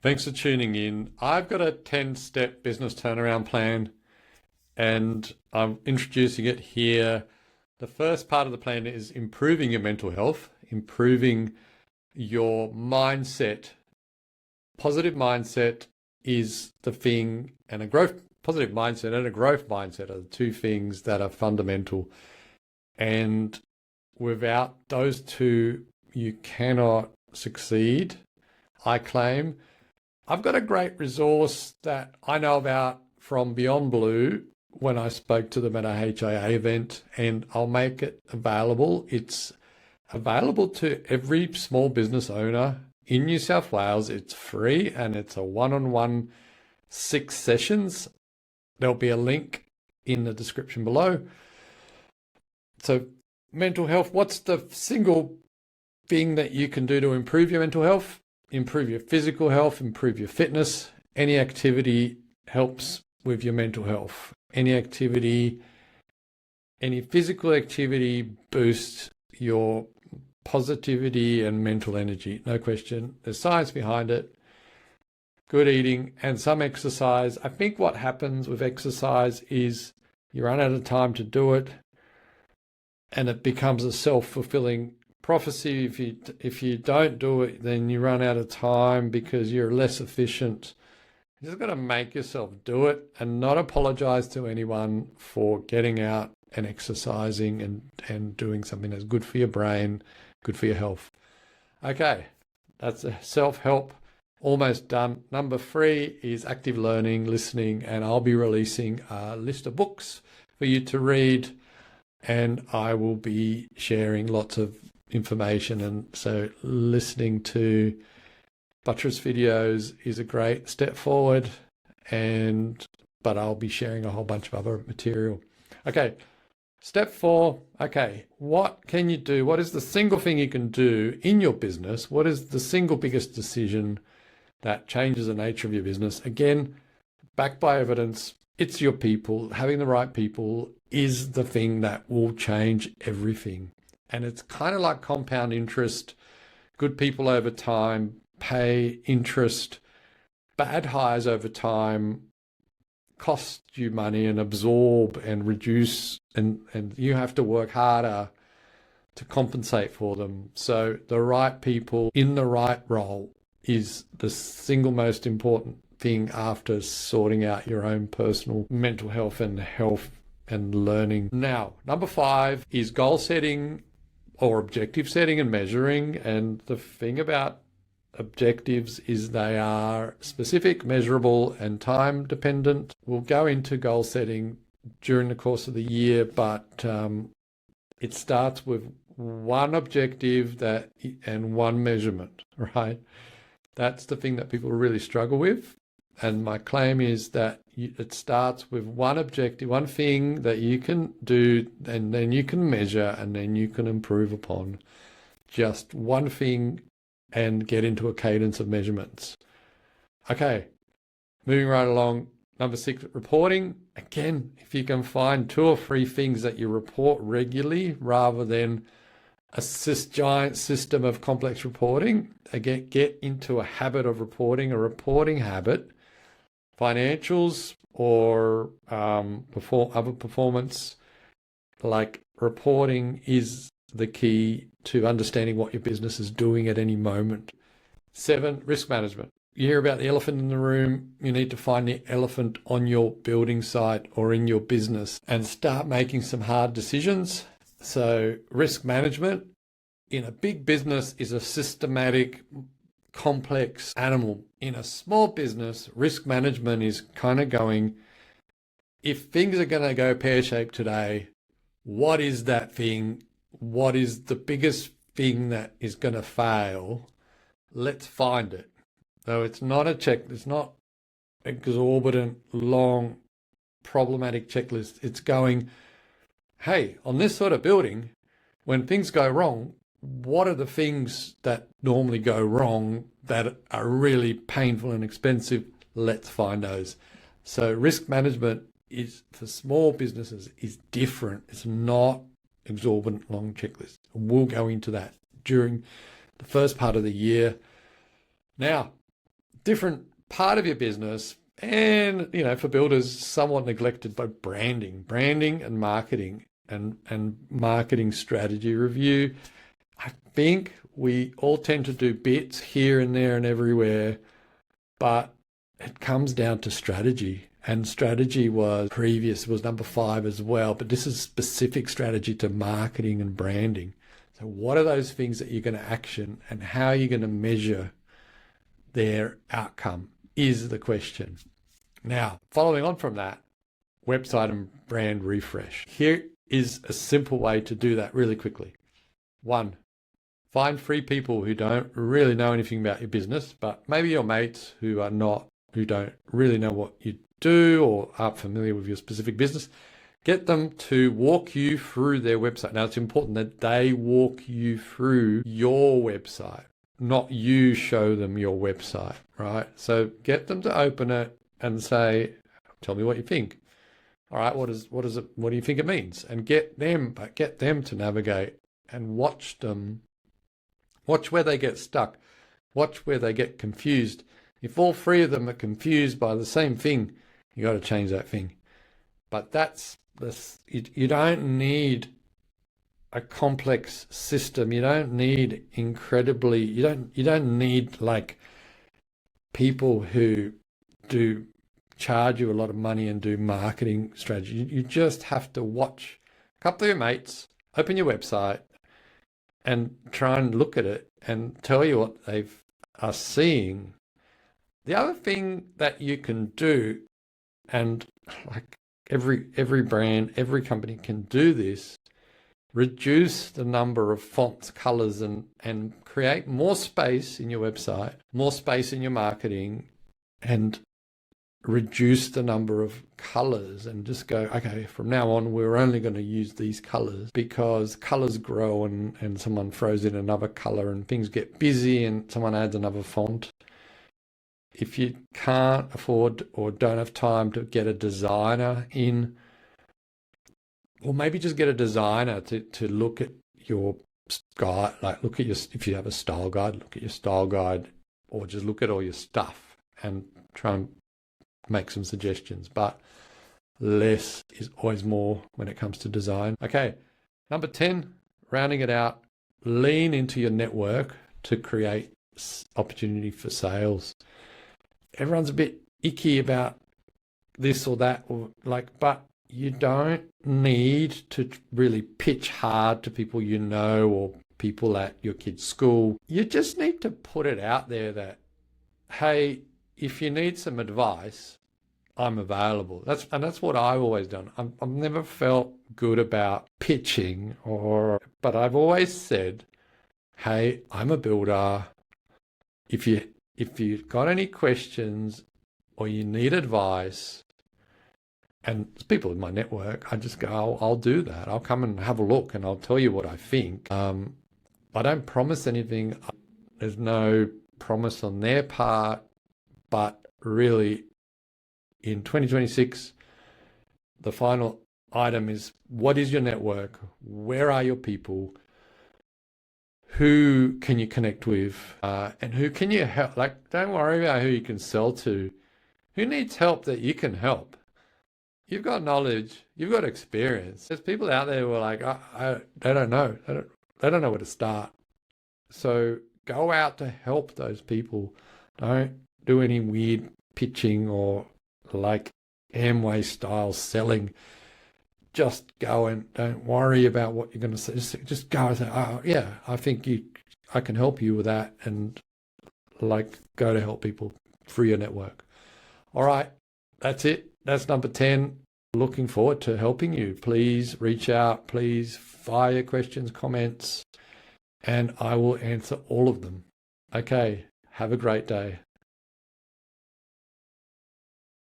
Thanks for tuning in. I've got a 10-step business turnaround plan and I'm introducing it here. The first part of the plan is improving your mental health, improving your mindset. Positive mindset is the thing, and positive mindset and a growth mindset are the two things that are fundamental. And without those two, you cannot succeed, I claim. I've got a great resource that I know about from Beyond Blue when I spoke to them at a HIA event, and I'll make it available. It's available to every small business owner in New South Wales. It's free and it's a one-on-one 6 sessions. There'll be a link in the description below. So mental health, what's the single thing that you can do to improve your mental health? Improve your physical health, improve your fitness. Any activity helps with your mental health. Any physical activity boosts your positivity and mental energy, no question. There's science behind it. Good eating and some exercise. I think what happens with exercise is you run out of time to do it and it becomes a self-fulfilling prophecy. If you don't do it, then you run out of time because you're less efficient. You just got to make yourself do it and not apologize to anyone for getting out and exercising and doing something that's good for your brain, good for your health. Okay, that's a self-help, almost done. Number 3 is active learning, listening, and I'll be releasing a list of books for you to read, and I will be sharing lots of information. And so listening to Buttress videos is a great step forward, but I'll be sharing a whole bunch of other material. Okay, step 4. Okay, what can you do? What is the single thing you can do in your business? What is the single biggest decision that changes the nature of your business? Again, backed by evidence. It's your people. Having the right people is the thing that will change everything. And it's kind of like compound interest. Good people over time pay interest. Bad hires over time cost you money and absorb and reduce, and you have to work harder to compensate for them. So the right people in the right role is the single most important thing after sorting out your own personal mental health and learning. Now, number 5 is goal setting or objective setting and measuring. And the thing about objectives is they are specific, measurable, and time dependent. We'll go into goal setting during the course of the year, but it starts with one objective and one measurement, right? That's the thing that people really struggle with. And my claim is that it starts with one objective, one thing that you can do, and then you can measure, and then you can improve upon just one thing and get into a cadence of measurements. Okay, moving right along. Number 6, reporting. Again, if you can find 2 or 3 things that you report regularly rather than a giant system of complex reporting, again, get into a habit of reporting, a reporting habit. Financials or other performance, like reporting is the key to understanding what your business is doing at any moment. 7, risk management. You hear about the elephant in the room. You need to find the elephant on your building site or in your business and start making some hard decisions. So risk management in a big business is a systematic, complex animal. In a small business, risk management is kind of going, if things are going to go pear-shaped today, what is that thing? What is the biggest thing that is going to fail? Let's find it. So it's not a check. It's not exorbitant, long, problematic checklist. It's going, hey, on this sort of building, when things go wrong, what are the things that normally go wrong that are really painful and expensive? Let's find those. So risk management is, for small businesses, is different. It's not exorbitant long checklist. We'll go into that during the first part of the year. Now, different part of your business, and for builders, somewhat neglected by branding and marketing and marketing strategy review. I think we all tend to do bits here and there and everywhere, but it comes down to strategy. And strategy was number 5 as well, but this is specific strategy to marketing and branding. So what are those things that you're going to action, and how are you going to measure their outcome is the question. Now, following on from that, website and brand refresh. Here is a simple way to do that really quickly. 1, find 3 people who don't really know anything about your business, but maybe your mates who don't really know what you do or aren't familiar with your specific business. Get them to walk you through their website. Now, it's important that they walk you through your website, not you show them your website, right? So get them to open it and say, tell me what you think. All right, what do you think it means? And get them to navigate and watch where they get stuck, watch where they get confused. If all 3 of them are confused by the same thing, you got to change that thing. But that's this. You don't need a complex system. You don't need You don't need like people who do charge you a lot of money and do marketing strategy. You just have to watch a couple of your mates, open your website, and try and look at it and tell you what they are seeing. The other thing that you can do, and like every brand, every company can do this, reduce the number of fonts, colors, and create more space in your website, more space in your marketing, and reduce the number of colors, and just go, okay, from now on, we're only going to use these colors because colors grow and someone throws in another color and things get busy and someone adds another font. If you can't afford or don't have time to get a designer in, or maybe just get a designer to look at your guide, if you have a style guide, look at your style guide, or just look at all your stuff and try and make some suggestions. But less is always more when it comes to design. Okay, number 10, rounding it out, lean into your network to create opportunity for sales. Everyone's a bit icky about this or that, but you don't need to really pitch hard to people or people at your kid's school. You just need to put it out there that, hey, if you need some advice, I'm available. That's what I've always done. I've never felt good about pitching, but I've always said, hey, I'm a builder. If you've got any questions or you need advice, and there's people in my network, I just go, I'll do that. I'll come and have a look and I'll tell you what I think. I don't promise anything. There's no promise on their part, but really in 2026, the final item is, what is your network? Where are your people? Who can you connect with? And who can you help? Don't worry about who you can sell to. Who needs help that you can help? You've got knowledge. You've got experience. There's people out there who are like, they don't know. They don't know where to start. So go out to help those people. Don't do any weird pitching or like Amway style selling. Just go and don't worry about what you're going to say. Just go and say, oh yeah, I think I can help you with that, and go to help people through your network. All right, that's it. That's number 10. Looking forward to helping you. Please reach out. Please fire your questions, comments, and I will answer all of them. Okay, have a great day.